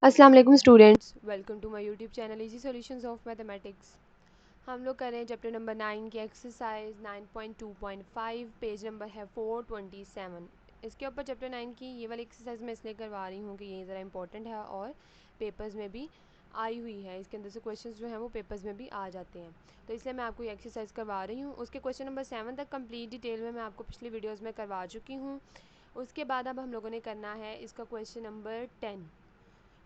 अस्सलाम वालेकुम students, welcome to my YouTube channel easy solutions of mathematics. हम लोग कर रहे हैं चैप्टर नंबर 9 की एक्सरसाइज 9.2.5। पेज नंबर है 427। इसके ऊपर चैप्टर 9 की ये वाली एक्सरसाइज मैं इसलिए करवा रही हूँ कि ये ज़रा इंपॉर्टेंट है और पेपर्स में भी आई हुई है। इसके अंदर से क्वेश्चंस जो हैं वो पेपर्स में भी आ जाते हैं, तो इसलिए मैं आपको ये एक्सरसाइज करवा रही हूँ। उसके क्वेश्चन नंबर 7 तक कंप्लीट डिटेल में मैं आपको पिछली वीडियोज़ में करवा चुकी हूँ। उसके बाद अब हम लोगों ने करना है इसका क्वेश्चन नंबर 10।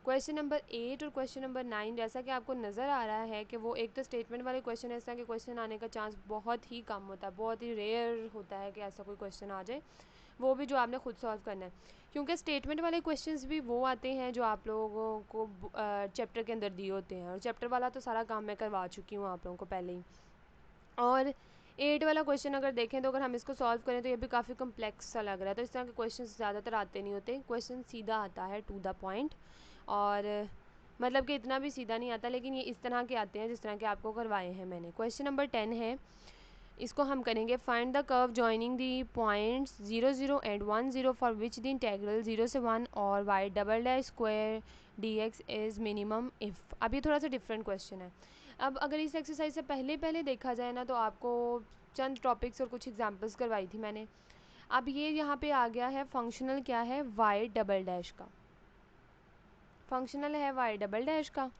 क्वेश्चन नंबर 8 और क्वेश्चन नंबर 9, जैसा कि आपको नज़र आ रहा है कि वो एक तो स्टेटमेंट वाले क्वेश्चन है, इस तरह के क्वेश्चन आने का चांस बहुत ही कम होता है, बहुत ही रेयर होता है कि ऐसा कोई क्वेश्चन आ जाए, वो भी जो आपने खुद सॉल्व करना है। क्योंकि स्टेटमेंट वाले क्वेश्चंस भी वो आते हैं जो आप लोगों को चैप्टर के अंदर दिए होते हैं, और चैप्टर वाला तो सारा काम मैं करवा चुकी हूँ आप लोगों को पहले ही। और 8 वाला क्वेश्चन अगर देखें तो अगर हम इसको सॉल्व करें तो ये भी काफ़ी कम्प्लेक्स सा लग रहा है, तो इस तरह के क्वेश्चन ज़्यादातर आते नहीं होते। क्वेश्चन सीधा आता है, टू द पॉइंट, और मतलब कि इतना भी सीधा नहीं आता, लेकिन ये इस तरह के आते हैं जिस तरह के आपको करवाए हैं मैंने। क्वेश्चन नंबर 10 है, इसको हम करेंगे find the curve joining the points 0 0 and 1 0 for which the integral 0 से 1 और y double dash square d x is minimum if. अब ये थोड़ा सा डिफरेंट क्वेश्चन है। अब अगर इस एक्सरसाइज से पहले पहले देखा जाए ना, तो आपको चंद टॉपिक्स और कुछ एग्जांपल्स करवाई थी मैंने। अब ये यहाँ पे आ गया है फंक्शनल क्या है, वाई डबल डैश का। फंक्शनल है वाई डबल डैश का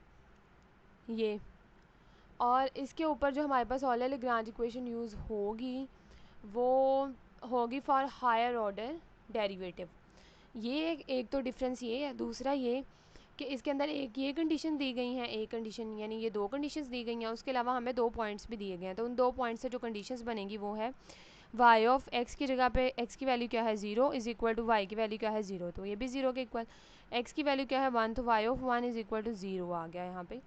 ये, और इसके ऊपर जो हमारे पास ऑलर लेग्रांज इक्वेशन यूज़ होगी वो होगी फॉर हायर ऑर्डर डेरिवेटिव। ये एक तो डिफरेंस ये है। दूसरा ये कि इसके अंदर एक ये कंडीशन दी गई हैं, एक कंडीशन यानी ये दो कंडीशंस दी गई हैं, उसके अलावा हमें दो पॉइंट्स भी दिए गए हैं। तो उन दो पॉइंट्स से जो कंडीशंस बनेगी वो है वाई ऑफ एक्स की जगह पे एक्स की वैल्यू क्या है 0 इज़ इक्वल टू वाई की वैल्यू क्या है 0, तो ये भी 0 के इक्वल। एक्स की वैल्यू क्या है 1, तो y of 1 is equal to 0 आ गया यहाँ पे।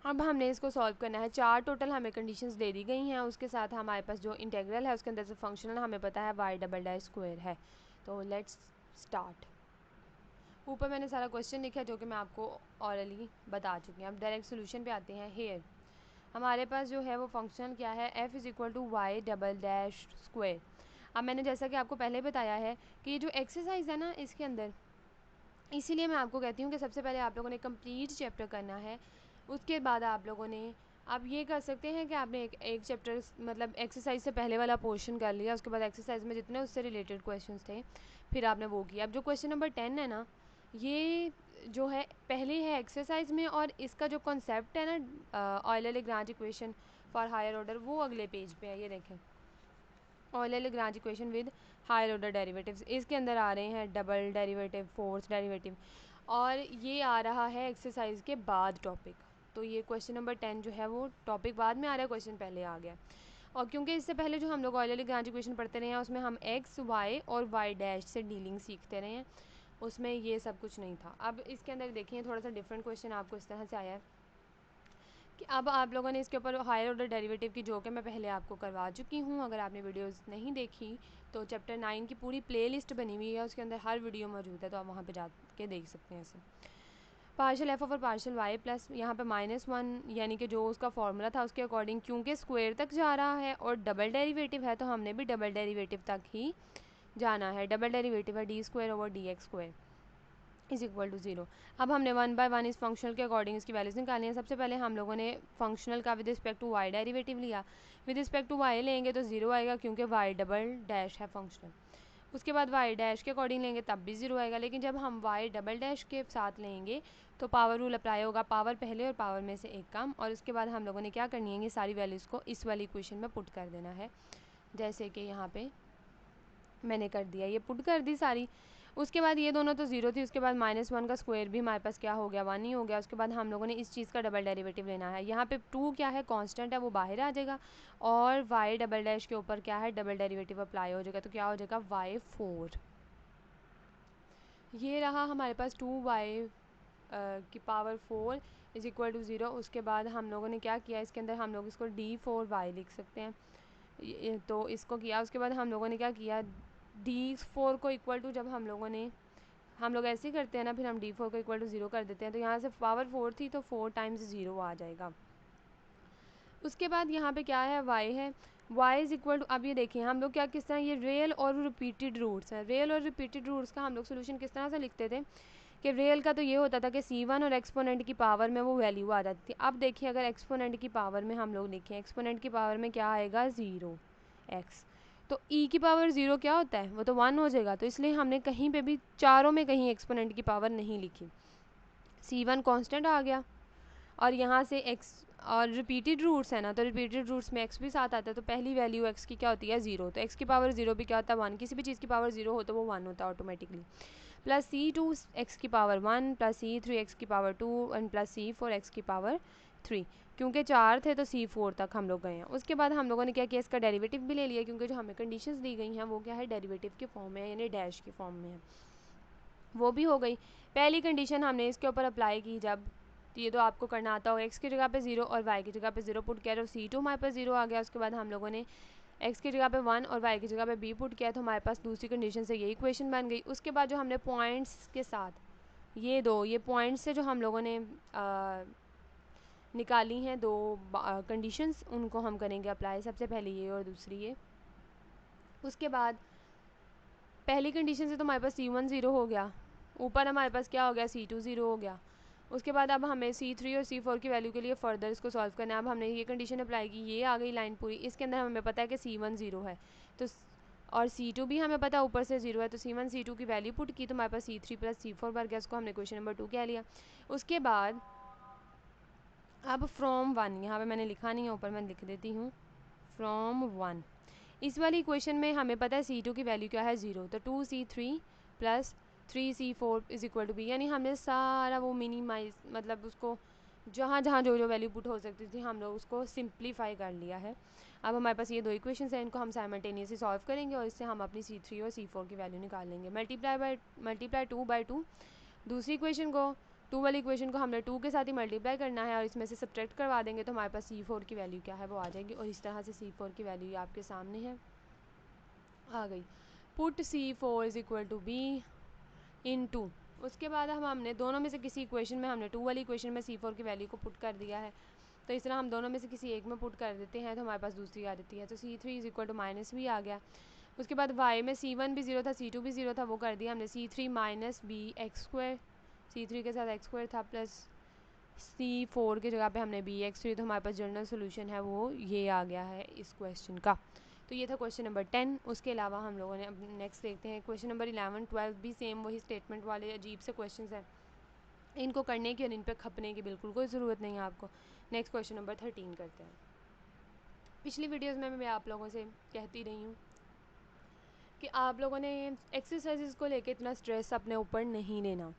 अब हमने इसको सॉल्व करना है। चार टोटल हमें कंडीशंस दे दी गई हैं, उसके साथ हमारे पास जो इंटेग्रल है उसके अंदर से फंक्शनल हमें पता है वाई डबल डैश स्क्वायर है। तो लेट्स स्टार्ट। ऊपर मैंने सारा क्वेश्चन लिखा है जो कि मैं आपको ऑरली बता चुकी हूँ। अब डायरेक्ट सोल्यूशन पे आते हैं। हेयर हमारे पास जो है वो फंक्शन क्या है, f is equal to y double dash square. अब मैंने जैसा कि आपको पहले बताया है कि ये जो एक्सरसाइज है ना इसके अंदर, इसीलिए मैं आपको कहती हूँ कि सबसे पहले आप लोगों ने कंप्लीट चैप्टर करना है। उसके बाद आप लोगों ने आप ये कर सकते हैं कि आपने एक चैप्टर मतलब एक्सरसाइज से पहले वाला पोर्शन कर लिया, उसके बाद एक्सरसाइज में जितने उससे रिलेटेड क्वेश्चंस थे फिर आपने वो किया। अब जो क्वेश्चन नंबर 10 है ना, ये जो है पहले है एक्सरसाइज में, और इसका जो कॉन्सेप्ट है ना Euler Lagrange equation for higher order, वो अगले पेज पे है। ये देखें, Euler Lagrange equation with higher order derivatives, इसके अंदर आ रहे हैं डबल डेरिवेटिव, फोर्थ डेरिवेटिव, और ये आ रहा है एक्सरसाइज के बाद टॉपिक। तो ये क्वेश्चन नंबर 10 जो है वो टॉपिक बाद में आ रहा है, क्वेश्चन पहले आ गया। और क्योंकि इससे पहले जो हम लोग ऑयलर लेग्रांज इक्वेशन पढ़ते रहे हैं उसमें हम एक्स वाई और वाई डैश से डीलिंग सीखते रहे हैं, उसमें ये सब कुछ नहीं था। अब इसके अंदर देखिए थोड़ा सा डिफरेंट क्वेश्चन आपको इस तरह से आया है कि अब आप लोगों ने इसके ऊपर हायर ऑर्डर डेरिवेटिव की जो कि मैं पहले आपको करवा चुकी हूँ, अगर आपने वीडियोस नहीं देखी तो चैप्टर 9 की पूरी प्लेलिस्ट बनी हुई है, उसके अंदर हर वीडियो मौजूद है, तो आप वहाँ पे जाके देख सकते हैं इसे। Partial f over partial y plus यहाँ पे -1, यानी कि जो उसका फॉर्मूला था उसके अकॉर्डिंग, क्योंकि स्क्वायर तक जा रहा है और डबल डेरिवेटिव है तो हमने भी डबल डेरिवेटिव तक ही जाना है। डबल डेरिवेटिव है d square over d x square is equal to 0। अब हमने 1 बाय 1 इस फंक्शनल के अकॉर्डिंग इसकी वैल्यूज निकालनी है। सबसे पहले हम लोगों ने फंक्शनल का with respect to y derivative लिया। विद रिस्पेक्ट टू वाई लेंगे तो 0 आएगा क्योंकि वाई डबल डैश है फंक्शनल। उसके बाद वाई डैश के अकॉर्डिंग लेंगे तब भी 0 आएगा, लेकिन जब हम वाई डबल डैश के साथ लेंगे तो पावर रूल अप्लाई होगा, पावर पहले और पावर में से एक कम। और उसके बाद हम लोगों ने क्या करनी है, ये सारी वैल्यूज़ को इस वाली इक्वेशन में पुट कर देना है, जैसे कि यहाँ पे मैंने कर दिया, ये पुट कर दी सारी। उसके बाद ये दोनों तो 0 थी, उसके बाद -1 का स्क्वायर भी हमारे पास क्या हो गया, 1 ही हो गया। उसके बाद हम लोगों ने इस चीज़ का डबल डेरिवेटिव लेना है। यहाँ पे 2 क्या है, कांस्टेंट है, वो बाहर आ जाएगा, और वाई डबल डैश के ऊपर क्या है, डबल डेरिवेटिव अप्लाई हो जाएगा, तो क्या हो जाएगा वाई 4। ये रहा हमारे पास 2y की पावर 4 इज़ इक्वल टू 0। उसके बाद हम लोगों ने क्या किया, इसके अंदर हम लोग इसको d4y लिख सकते हैं, तो इसको किया। उसके बाद हम लोगों ने क्या किया, d4 को इक्वल टू, जब हम लोग ऐसे ही करते हैं ना, फिर हम d4 को इक्वल टू 0 कर देते हैं, तो यहाँ से पावर 4 थी तो 4 टाइम्स 0 आ जाएगा। उसके बाद यहाँ पे क्या है, y है, y इज़ इक्वल टू, अब ये देखिए हम लोग क्या किस तरह, ये रियल और रिपीटेड रूट्स हैं। रियल और रिपीटेड रूट्स का हम लोग सोल्यूशन किस तरह से लिखते थे कि रियल का तो ये होता था कि C1 और एक्सपोनेंट की पावर में वो वैल्यू आ जाती थी। अब देखिए अगर एक्सपोनेंट की पावर में हम लोग लिखें, एक्सपोनेंट की पावर में क्या आएगा 0x, तो e की पावर 0 क्या होता है, वो तो 1 हो जाएगा। तो इसलिए हमने कहीं पे भी चारों में कहीं एक्सपोनेंट की पावर नहीं लिखी, C1 कांस्टेंट आ गया और यहाँ से x और रिपीटेड रूट्स है ना, तो रिपीटेड रूट्स में x भी साथ आता है, तो पहली वैल्यू x की क्या होती है 0, तो x की पावर 0 भी क्या होता है 1, किसी भी चीज़ की पावर 0 हो तो वो 1 होता है ऑटोमेटिकली। प्लस C2 x की पावर 1 प्लस C3 x की power 2 and plus C4 x की पावर 3, क्योंकि 4 थे तो C4 तक हम लोग गए हैं। उसके बाद हम लोगों ने क्या किया, इसका डेरिवेटिव भी ले लिया, क्योंकि जो हमें कंडीशंस दी गई हैं वो क्या है डेरिवेटिव के फॉर्म में है, यानी डैश के फॉर्म में है, वो भी हो गई। पहली कंडीशन हमने इसके ऊपर अप्लाई की जब, तो ये तो आपको करना आता हो, x की जगह पे 0 और y की जगह पे 0 पुट किया तो C2 हमारे पास 0 आ गया। उसके बाद हम लोगों ने x की जगह पे 1 और y की जगह पे b पुट किया तो हमारे पास दूसरी कंडीशन से यही इक्वेशन बन गई। उसके बाद जो हमने पॉइंट्स के साथ ये पॉइंट्स से जो हम लोगों ने निकाली हैं दो कंडीशंस, उनको हम करेंगे अप्लाई, सबसे पहले ये और दूसरी ये। उसके बाद पहली कंडीशन से तो हमारे पास C1 0 हो गया, ऊपर हमारे पास क्या हो गया C2 0 हो गया। उसके बाद अब हमें C3 और C4 की वैल्यू के लिए फर्दर इसको सॉल्व करना है। अब हमने ये कंडीशन अप्लाई की, ये आ गई लाइन पूरी, इसके अंदर हमें पता है कि C1 0 है तो और C2 भी हमें पता है ऊपर से 0 है, तो C1 C2 की वैल्यू पुट की तो हमारे पास C3 प्लस C4 बन गया, उसको हमने क्वेश्चन नंबर 2 कह लिया। उसके बाद अब फ्रॉम 1, यहाँ पे मैंने लिखा नहीं है, ऊपर मैं लिख देती हूँ फ्रॉम 1, इस वाली इक्वेशन में हमें पता है C2 की वैल्यू क्या है 0, तो 2C3 plus 3C4 is equal to b, यानी हमने सारा वो मिनिमाइज मतलब उसको जहाँ जहाँ जो जो वैल्यू पुट हो सकती थी हम लोग उसको सिंप्लीफाई कर लिया है। अब हमारे पास ये दो इक्वेशंस हैं, इनको हम साइमल्टेनियसली सॉल्व करेंगे और इससे हम अपनी C3 और C4 की वैल्यू निकाल लेंगे। मल्टीप्लाई 2/2 दूसरी इक्वेशन को, 2 वाली इक्वेशन को हमने 2 के साथ ही मल्टीप्लाई करना है और इसमें से सब्ट्रैक्ट करवा देंगे तो हमारे पास C4 की वैल्यू क्या है वो आ जाएगी। और इस तरह से C4 की वैल्यू आपके सामने है, आ गई। Put C4 is equal to b in 2। उसके बाद हमने दोनों में से किसी इक्वेशन में, हमने 2 वाली इक्वेशन में C4 की वैल्यू को पुट कर दिया है, तो इस तरह हम दोनों में से किसी एक में पुट कर देते हैं तो हमारे पास दूसरी आ जाती है, तो C3 is equal to minus भी आ गया। उसके बाद y में C1 भी 0 था, C2 भी 0 था, वो कर दिया हमने C3 minus B x square, C3 के साथ एक्स स्क्वायर था, प्लस C4 की जगह पे हमने बी एक्स थ्री, तो हमारे पास जनरल सोल्यूशन है वो ये आ गया है इस क्वेश्चन का। तो ये था क्वेश्चन नंबर 10। उसके अलावा हम लोगों ने अब नेक्स्ट देखते हैं क्वेश्चन नंबर 11, 12 भी सेम वही स्टेटमेंट वाले अजीब से क्वेश्चन हैं, इनको करने की और इन पर खपने की बिल्कुल कोई ज़रूरत नहीं है आपको। नेक्स्ट क्वेश्चन नंबर 13 करते हैं। पिछली वीडियोज़ में मैं आप लोगों से कहती रही हूँ कि आप लोगों ने एक्सरसाइजेस को लेकर इतना स्ट्रेस अपने ऊपर नहीं लेना,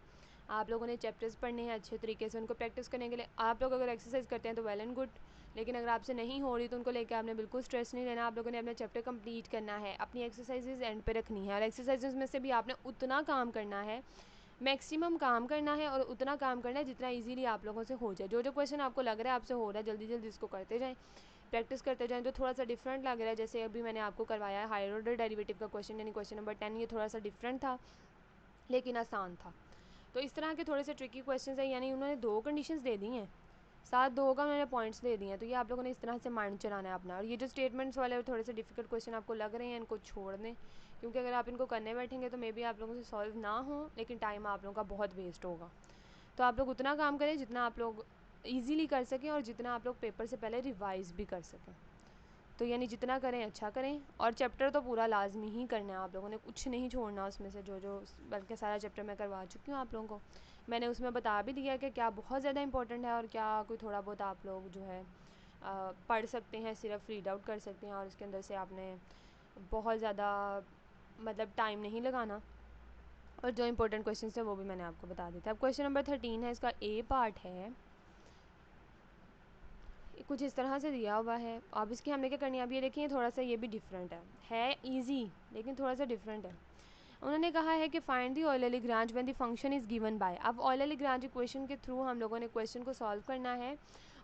आप लोगों ने चैप्टर्स पढ़ने हैं अच्छे तरीके से, उनको प्रैक्टिस करने के लिए आप लोग अगर एक्सरसाइज करते हैं तो वेल एंड गुड, लेकिन अगर आपसे नहीं हो रही तो उनको लेकर आपने बिल्कुल स्ट्रेस नहीं लेना। आप लोगों ने अपना चैप्टर कंप्लीट करना है, अपनी एक्सरसाइजेज एंड पे रखनी है और एक्सरसाइजेज में से भी आपने उतना काम करना है, मैक्सिमम काम करना है और उतना काम करना है जितना इजीली आप लोगों से हो जाए। जो जो क्वेश्चन आपको लग रहा है आपसे हो रहा है जल्दी जल्दी इसको करते जाएँ, प्रैक्टिस करते जाएं। जो थोड़ा सा डिफरेंट लग रहा है, जैसे अभी मैंने आपको करवाया है हायर ऑर्डर डेरिवेटिव का क्वेश्चन यानी क्वेश्चन नंबर 10, ये थोड़ा सा डिफरेंट था लेकिन आसान था। तो इस तरह के थोड़े से ट्रिकी क्वेश्चन हैं, यानी उन्होंने दो कंडीशंस दे दी हैं, साथ दो का उन्होंने पॉइंट्स दे दिए हैं, तो ये आप लोगों ने इस तरह से माइंड चलाना है अपना। और ये जो स्टेटमेंट्स वाले थोड़े से डिफिकल्ट क्वेश्चन आपको लग रहे हैं इनको छोड़ दें, क्योंकि अगर आप इनको करने बैठेंगे तो मे बी आप लोगों से सॉल्व ना हो, लेकिन टाइम आप लोगों का बहुत वेस्ट होगा। तो आप लोग उतना काम करें जितना आप लोग ईजीली कर सकें और जितना आप लोग पेपर से पहले रिवाइज़ भी कर सकें। तो यानी जितना करें अच्छा करें, और चैप्टर तो पूरा लाजमी ही करना है, आप लोगों ने कुछ नहीं छोड़ना उसमें से, जो जो बल्कि सारा चैप्टर मैं करवा चुकी हूँ आप लोगों को। मैंने उसमें बता भी दिया कि क्या बहुत ज़्यादा इंपॉर्टेंट है और क्या कोई थोड़ा बहुत आप लोग जो है पढ़ सकते हैं, सिर्फ रीड आउट कर सकते हैं और इसके अंदर से आपने बहुत ज़्यादा मतलब टाइम नहीं लगाना। और जो इंपॉर्टेंट क्वेश्चन है वो भी मैंने आपको बता दिया था। अब क्वेश्चन नंबर 13 है, इसका ए पार्ट है, कुछ इस तरह से दिया हुआ है। अब इसकी हमने क्या करनी है, अब ये देखिए थोड़ा सा ये भी डिफरेंट है इजी लेकिन थोड़ा सा डिफरेंट है। उन्होंने कहा है कि find the Euler Lagrange when the function is given by. अब ऑयलर लैग्रांज इक्वेशन के थ्रू हम लोगों ने क्वेश्चन को सॉल्व करना है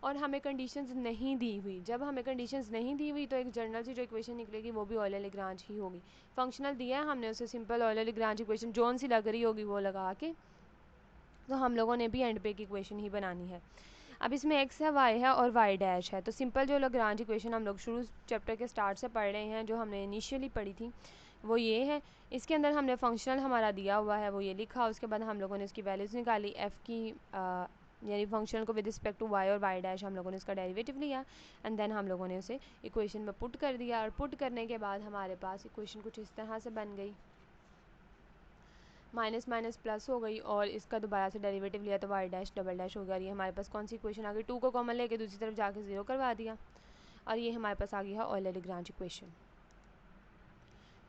और हमें कंडीशंस नहीं दी हुई। जब हमें कंडीशंस नहीं दी हुई तो एक जनरल सी जो इक्वेशन निकलेगी वो भी ऑयलर लैग्रांज ही होगी। फंक्शनल दिया है हमने उसे सिंपल ऑयलर लैग्रांज इक्वेशन जोन सी लग रही होगी वो लगा के, तो हम लोगों ने भी एंड पे की इक्वेशन ही बनानी है। अब इसमें x है, y है और y डैश है, तो सिंपल जो लैग्रांज इक्वेशन हम लोग शुरू चैप्टर के स्टार्ट से पढ़ रहे हैं, जो हमने इनिशियली पढ़ी थी वो ये है। इसके अंदर हमने फंक्शनल हमारा दिया हुआ है वो ये लिखा, उसके बाद हम लोगों ने इसकी वैल्यूज़ निकाली एफ़ की, यानी फंक्शनल को विद रिस्पेक्ट टू वाई और वाई डैश हम लोगों ने इसका डेरिवेटिव लिया एंड देन हम लोगों ने उसे इक्वेशन में पुट कर दिया, और पुट करने के बाद हमारे पास इक्वेशन कुछ इस तरह से बन गई, माइनस माइनस प्लस हो गई, और इसका दोबारा से डेरिवेटिव लिया तो वाई डैश डबल डैश हो गया। ये हमारे पास कौन सी इक्वेशन आ गई, 2 को कॉमन लेके दूसरी तरफ जाके 0 करवा दिया, और ये हमारे पास आ गया है Euler Lagrange equation.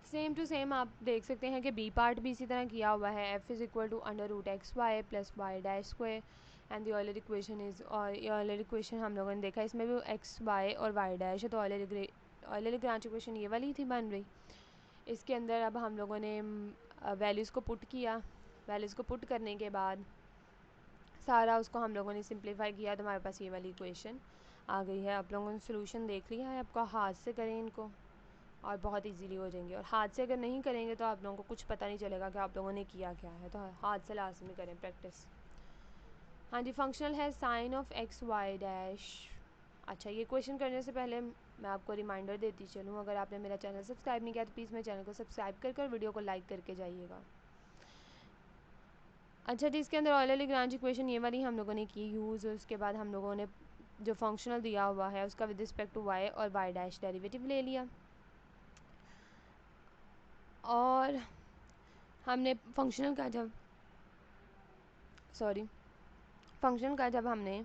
Same to same आप देख सकते हैं कि बी पार्ट भी इसी तरह किया हुआ है, f is equal to under root x y plus y dash square and the Euler equation is, और ये ऑयलर इक्वेशन हम लोगों ने देखा इसमें भी एक्स वाई और वाई डैश है, तो ऑयलर-लैग्रांज इक्वेशन ये वाली थी बन रही। इसके अंदर अब हम लोगों ने वैल्यूज़ को पुट किया, वैल्यूज़ को पुट करने के बाद सारा उसको हम लोगों ने सिंप्लीफाई किया, तो हमारे पास ये वाली इक्वेशन आ गई है। आप लोगों ने सोल्यूशन देख लिया है, आपका हाथ से करें इनको और बहुत इजीली हो जाएंगे, और हाथ से अगर नहीं करेंगे तो आप लोगों को कुछ पता नहीं चलेगा कि आप लोगों ने किया क्या है, तो हाथ से लाजमी करें प्रैक्टिस। हाँ जी, फंक्शनल है sine of x y dash. अच्छा, ये क्वेश्चन करने से पहले मैं आपको रिमाइंडर देती चलूँ, अगर आपने मेरा चैनल सब्सक्राइब नहीं किया तो प्लीज़ मेरे चैनल को सब्सक्राइब कर वीडियो को लाइक करके जाइएगा। अच्छा जी, इसके अंदर ऑयलर-लैग्रांज इक्वेशन ये वाली हम लोगों ने की यूज़, और उसके बाद हम लोगों ने जो फंक्शनल दिया हुआ है उसका विद रिस्पेक्ट टू वाई और वाई डैश डेरिवेटिव ले लिया, और हमने फंक्शनल का जब हमने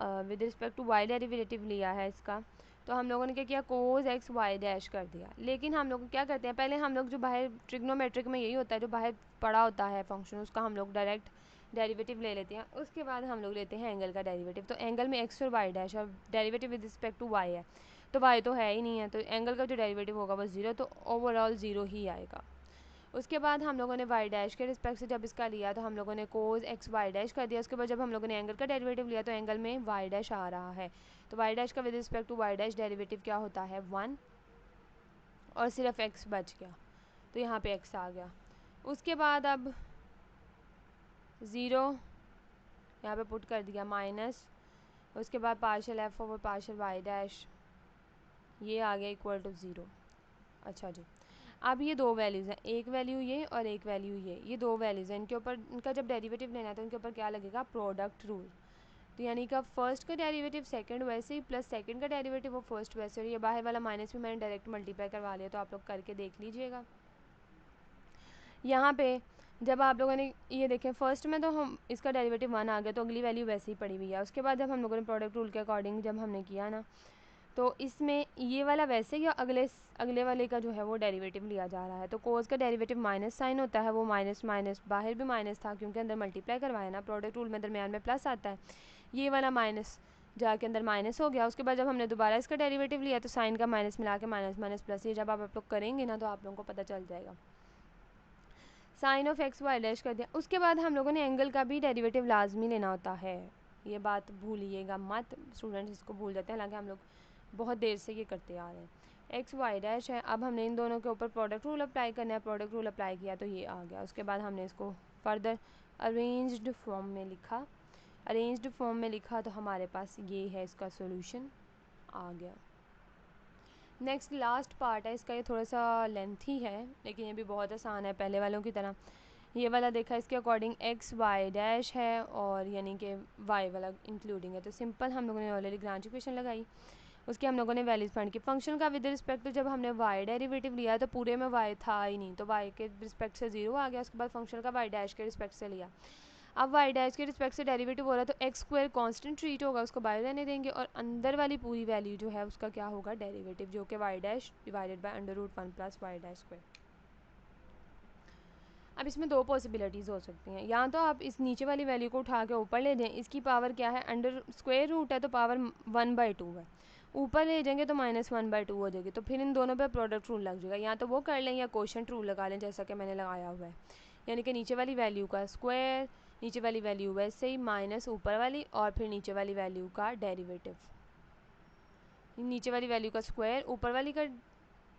with respect to y derivative लिया है इसका, तो हम लोगों ने क्या किया, कोस एक्स वाई डैश कर दिया। लेकिन हम लोग क्या करते हैं, पहले हम लोग जो बाहर ट्रिग्नोमेट्रिक में यही होता है, जो बाहर पड़ा होता है फंक्शन उसका हम लोग डायरेक्ट डेरिवेटिव ले लेते हैं, उसके बाद हम लोग लेते हैं एंगल का डेरिवेटिव। तो एंगल में एक्स और वाई डैश और derivative with respect to y है, तो वाई तो है ही नहीं है, तो एंगल का जो डेरिवेटिव होगा वो 0, तो ओवरऑल 0 ही आएगा। उसके बाद हम लोगों ने वाई डैश के रिस्पेक्ट से जब इसका लिया तो हम लोगों ने कोस एक्स वाई डैश कर दिया। उसके बाद जब हम लोगों ने एंगल का डेरिवेटिव लिया तो एंगल में वाई डैश आ रहा है, तो वाई डैश का with respect to y dash derivative क्या होता है 1, और सिर्फ एक्स बच गया, तो यहाँ पे एक्स आ गया। उसके बाद अब 0 यहाँ पे पुट कर दिया माइनस, उसके बाद partial f over partial y dash ये आ गया इक्वल टू 0। अच्छा जी, अब ये दो वैल्यूज़ हैं, एक वैल्यू ये और एक वैल्यू ये दो वैल्यूज़ हैं, इनके ऊपर इनका जब डेरिवेटिव लेना है तो इनके ऊपर क्या लगेगा, प्रोडक्ट रूल। तो यानी कि फर्स्ट का डेरिवेटिव सेकंड वैसे ही प्लस सेकंड का डेरिवेटिव वो फर्स्ट वैसे, और ये बाहर वाला माइनस भी मैंने डायरेक्ट मल्टीप्लाई करवा लिया, तो आप लोग करके देख लीजिएगा। यहाँ पे जब आप लोगों ने ये देखें फर्स्ट में तो हम इसका डेरिवेटिव 1 आ गया, तो अगली वैल्यू वैसे ही पड़ी हुई है। उसके बाद जब हम लोगों ने प्रोडक्ट रूल के अकॉर्डिंग जब हमने किया ना, तो इसमें ये वाला वैसे ही अगले वाले का जो है वो डेरिवेटिव लिया जा रहा है। तो कोस का डेरिवेटिव माइनस साइन होता है, वो माइनस माइनस बाहर भी माइनस था क्योंकि अंदर मल्टीप्लाई करवाया ना, प्रोडक्ट रूल में दरमियान में प्लस आता है, ये वाला माइनस जाके अंदर माइनस हो गया। उसके बाद जब हमने दोबारा इसका डेरिवेटिव लिया तो साइन का माइनस मिला के माइनस माइनस प्लस, ये जब आप लोग करेंगे ना तो आप लोगों को पता चल जाएगा। Sine of x y dash कर दिया। उसके बाद हम लोगों ने एंगल का भी डेरिवेटिव लाजमी लेना होता है, ये बात भूलिएगा मत, स्टूडेंट्स इसको भूल जाते हैं, हालांकि हम लोग बहुत देर से ये करते आ रहे हैं। एक्स वाई डैश है, अब हमने इन दोनों के ऊपर प्रोडक्ट रूल अप्लाई करना है, प्रोडक्ट रूल अप्लाई किया तो ये आ गया। उसके बाद हमने इसको फर्दर अरेंज्ड फॉर्म में लिखा, तो हमारे पास ये है इसका सोल्यूशन आ गया। नेक्स्ट लास्ट पार्ट है इसका, ये थोड़ा सा लेंथी है लेकिन ये भी बहुत आसान है पहले वालों की तरह। ये वाला देखा इसके अकॉर्डिंग एक्स वाई डैश है और यानी कि वाई वाला इंक्लूडिंग है, तो सिंपल हम लोगों ने ऑयलर-लैग्रांज इक्वेशन लगाई, उसके हम लोगों ने वैल्यूज फाइंड की। फंक्शन का विद रिस्पेक्ट तो जब हमने वाई डेरिवेटिव लिया तो पूरे में वाई था ही नहीं, तो वाई के रिस्पेक्ट से 0 आ गया। उसके बाद फंक्शन का वाई डैश के रिस्पेक्ट से लिया, अब वाई डैश के रिस्पेक्ट से डेरिवेटिव हो रहा है तो एक्स स्क्वायर कांस्टेंट ट्रीट होगा, उसको बाहर रहने देंगे, और अंदर वाली पूरी वैल्यू जो है उसका क्या होगा, डेरिवेटिव, जो कि y dash divided by under root 1 plus y dash square. अब इसमें दो पॉसिबिलिटीज़ हो सकती हैं, या तो आप इस नीचे वाली वैल्यू को उठा के ऊपर ले जाएं, इसकी पावर क्या है, अंडर स्क्वायर रूट है तो पावर 1/2 है, ऊपर ले जाएंगे तो -1/2 हो जाएगी, तो फिर इन दोनों पे प्रोडक्ट रूल लग जाएगा, या तो वो कर लें या कोशेंट रूल लगा लें जैसा कि मैंने लगाया हुआ है, यानी कि नीचे वाली वैल्यू का स्क्वायर, नीचे वाली वैल्यू वैसे ही माइनस ऊपर वाली, और फिर नीचे वाली वैल्यू का डेरिवेटिव, नीचे वाली वैल्यू का स्क्वायर, ऊपर वाली का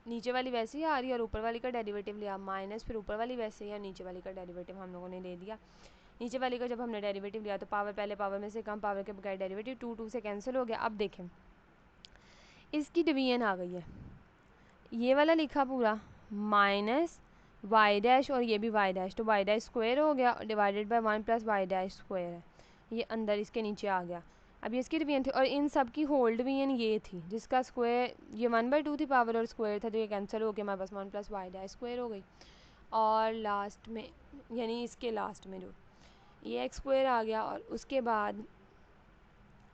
नीचे वाली वैसे ही आ रही है और ऊपर वाली का डेरिवेटिव लिया माइनस, फिर ऊपर वाली वैसे ही और नीचे वाली का डेरिवेटिव हम लोगों ने ले लिया। नीचे वाली का जब हमने डेरिवेटिव लिया तो पावर पहले पावर में से कम, पावर के बगैर डेरिवेटिव 2 से कैंसिल हो गया। अब देखें इसकी डिवीजन आ गई है, ये वाला लिखा पूरा माइनस वाई डैश और ये भी वाई डैश, तो वाई डैश स्क्वायर हो गया divided by 1 plus y dash square है, ये अंदर इसके नीचे आ गया। अब ये इसकी डिवीजन थी और इन सब की होल्ड डिवीजन ये थी जिसका स्क्वायर ये 1/2 थी पावर और स्क्वायर था, तो ये कैंसिल हो गया, हमारे पास 1 प्लस वाई डैश स्क्वायर हो गई। और लास्ट में यानी इसके लास्ट में जो ये एक्स स्क्वायर आ गया। और उसके बाद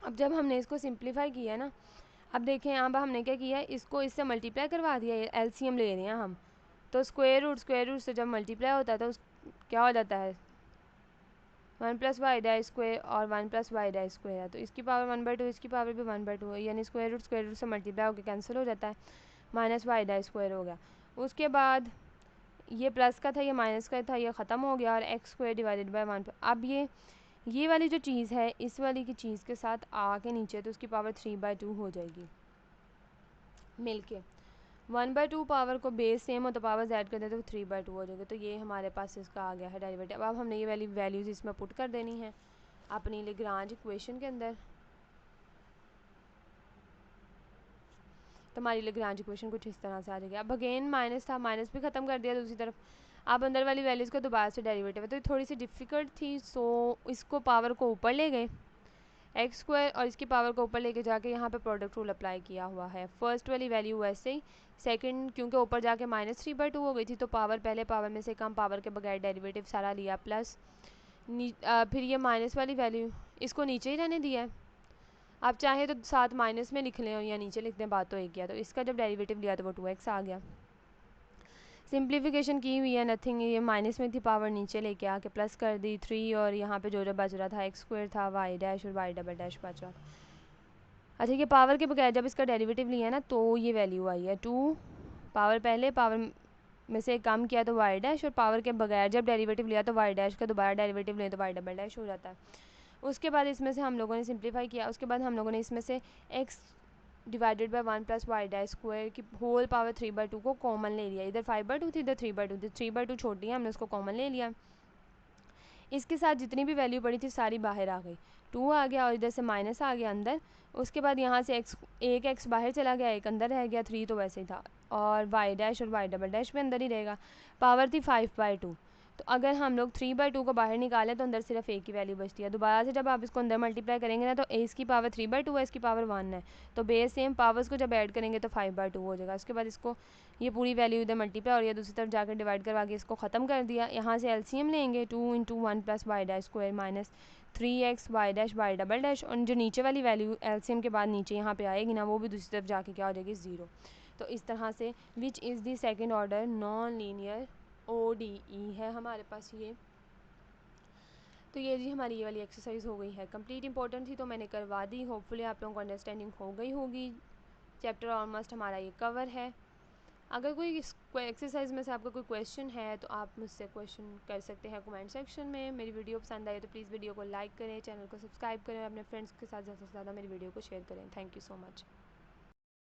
अब जब हमने इसको सिंप्लीफाई किया ना, अब देखें यहाँ पर हमने क्या किया, इसको इससे मल्टीप्लाई करवा दिया, एलसीएम ले रहे हैं हम, तो स्क्वायर रूट से जब मल्टीप्लाई होता है तो क्या हो जाता है 1 प्लस वाई डैश स्क्वायर और 1 प्लस वाई डैश स्क्वायर है, तो इसकी पावर 1/2 इसकी पावर भी 1/2 है, यानी स्क्वायर रूट से मल्टीप्लाई होकर कैंसिल हो जाता है, माइनस वाई डैश स्क्वायर हो गया। उसके बाद ये प्लस का था ये माइनस का था, ये ख़त्म हो गया और एक्स स्क्वायर डिवाइडेड बाय 1। अब ये वाली जो चीज़ है इस वाली की चीज़ के साथ आके नीचे तो उसकी पावर 3/2 हो जाएगी मिलके। 1/2 पावर को बेस सेम हो तो पावर्स ऐड कर देते तो 3/2 हो जाएगा, तो ये हमारे पास इसका आ गया है डेरिवेटिव। अब हमने ये वाली वैल्यूज़ इसमें पुट कर देनी है अपनी लेग्रांज इक्वेशन के अंदर, तो हमारी लेग्रांज इक्वेशन कुछ इस तरह से आ जाएगी। अब अगेन माइनस था, माइनस भी ख़त्म कर दिया दूसरी तरफ, अब अंदर वाली वैल्यूज़ को दोबारा से डेरिवेटिव है, तो थोड़ी सी डिफ़िकल्ट थी, सो इसको पावर को ऊपर ले गए एक्स स्क्वायर और इसकी पावर को ऊपर लेके जाके यहाँ पे प्रोडक्ट रूल अप्लाई किया हुआ है। फर्स्ट वाली वैल्यू वैसे ही, सेकंड क्योंकि ऊपर जाके -3/2 हो गई थी तो पावर पहले पावर में से कम, पावर के बगैर डेरिवेटिव सारा लिया, प्लस फिर ये माइनस वाली वैल्यू इसको नीचे ही रहने दिया है। आप चाहे तो साथ माइनस में लिख लें या नीचे लिख दें, बात तो एक किया, तो इसका जब डेरिवेटिव लिया तो वो 2x आ गया। सिंप्लीफिकेशन की हुई है नथिंग, ये माइनस में थी पावर नीचे लेके आके प्लस कर दी 3 और यहाँ पे जो बच रहा था एक्स स्क्वायर था, वाई डैश और वाई डबल डैश बच रहा था। अच्छा ये पावर के बगैर जब इसका डेरिवेटिव लिया ना तो ये वैल्यू आई है 2, पावर पहले पावर में से कम किया तो वाई डैश, और पावर के बगैर जब डेरिवेटिव लिया तो वाई डैश का दोबारा डेरिवेटिव लें तो वाई डबल डैश हो जाता है। उसके बाद इसमें से हम लोगों ने सिंप्लीफाई किया, उसके बाद हम लोगों ने इसमें से x divided by 1 plus y dash square की होल पावर 3/2 को कॉमन ले लिया, इधर 5/2 थी इधर 3/2 थी, 3/2 छोड़ दिया हमने, उसको कॉमन ले लिया। इसके साथ जितनी भी वैल्यू पड़ी थी सारी बाहर आ गई, 2 आ गया और इधर से माइनस आ गया अंदर। उसके बाद यहाँ से एक एक्स बाहर चला गया, एक अंदर रह गया, 3 तो वैसे ही था, और वाई डैश और वाई डबल डैश भी अंदर ही रहेगा। पावर थी 5/2, तो अगर हम लोग 3/2 को बाहर निकालें तो अंदर सिर्फ एक की वैल्यू बचती है। दोबारा से जब आप इसको अंदर मल्टीप्लाई करेंगे ना तो इसकी पावर 3/2 है, इसकी पावर 1 है, तो बेस सेम पावर्स को जब ऐड करेंगे तो 5/2 हो जाएगा। उसके बाद इसको ये पूरी वैल्यू इधर मल्टीप्लाई और ये दूसरी तरफ जाकर डिवाइड करवा के इसको ख़त्म कर दिया। यहाँ से एलसीएम लेंगे 2 × 1 plus y dash square minus 3x y dash y double dash, और जो नीचे वाली वैल्यू एलसीएम के बाद नीचे यहाँ पे आएगी ना वो भी दूसरी तरफ जाके क्या हो जाएगी 0। तो इस तरह से which is the second order non linear ODE है हमारे पास ये। तो ये जी हमारी ये वाली एक्सरसाइज हो गई है कंप्लीट। इंपॉर्टेंट थी तो मैंने करवा दी, होपफुली आप लोगों को अंडरस्टैंडिंग हो गई होगी। चैप्टर ऑलमोस्ट हमारा ये कवर है। अगर कोई एक्सरसाइज में से आपका कोई क्वेश्चन है तो आप मुझसे क्वेश्चन कर सकते हैं कमेंट सेक्शन में। मेरी वीडियो पसंद आई तो प्लीज़ वीडियो को लाइक करें, चैनल को सब्सक्राइब करें, अपने फ्रेंड्स के साथ ज़्यादा से ज़्यादा मेरी वीडियो को शेयर करें। Thank you so much.